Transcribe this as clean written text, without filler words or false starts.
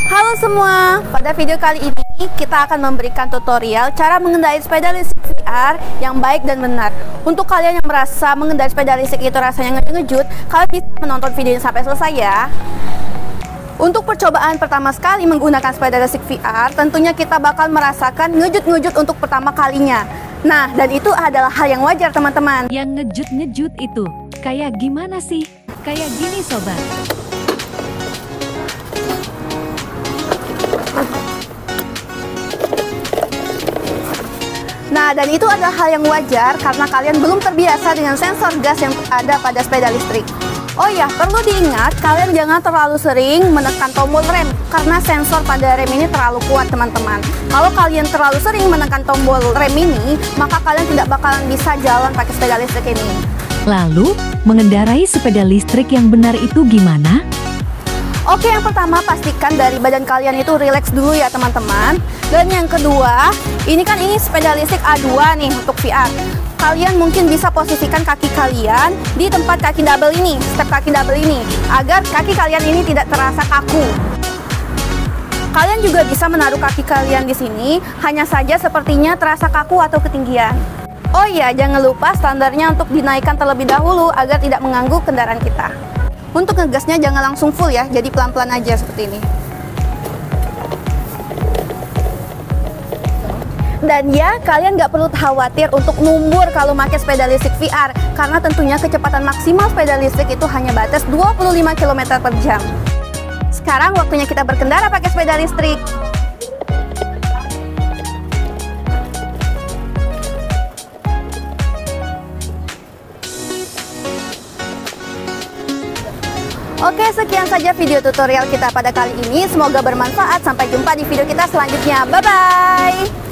Halo semua, pada video kali ini kita akan memberikan tutorial cara mengendarai sepeda listrik VR yang baik dan benar. Untuk kalian yang merasa mengendarai sepeda listrik itu rasanya ngejut, kalian bisa menonton video ini sampai selesai ya. Untuk percobaan pertama sekali menggunakan sepeda listrik VR, tentunya kita bakal merasakan ngejut-ngejut untuk pertama kalinya. Nah, dan itu adalah hal yang wajar teman-teman. Yang ngejut-ngejut itu kayak gimana sih? Kayak gini sobat. Nah, dan itu adalah hal yang wajar karena kalian belum terbiasa dengan sensor gas yang ada pada sepeda listrik. Oh ya, perlu diingat, kalian jangan terlalu sering menekan tombol rem karena sensor pada rem ini terlalu kuat teman-teman. Kalau kalian terlalu sering menekan tombol rem ini, maka kalian tidak bakalan bisa jalan pakai sepeda listrik ini. Lalu, mengendarai sepeda listrik yang benar itu gimana? Oke, yang pertama pastikan dari badan kalian itu rileks dulu ya teman-teman. Dan yang kedua, ini sepeda listrik A2 nih untuk VR. Kalian mungkin bisa posisikan kaki kalian di tempat kaki double ini, step kaki double ini, agar kaki kalian ini tidak terasa kaku. Kalian juga bisa menaruh kaki kalian di sini, hanya saja sepertinya terasa kaku atau ketinggian. Oh iya, jangan lupa standarnya untuk dinaikkan terlebih dahulu agar tidak mengganggu kendaraan kita. Untuk ngegasnya jangan langsung full ya, jadi pelan-pelan aja seperti ini. Dan ya, kalian nggak perlu khawatir untuk numbur kalau pakai sepeda listrik VR, karena tentunya kecepatan maksimal sepeda listrik itu hanya batas 25 km per jam. Sekarang waktunya kita berkendara pakai sepeda listrik. Oke, sekian saja video tutorial kita pada kali ini. Semoga bermanfaat. Sampai jumpa di video kita selanjutnya. Bye-bye!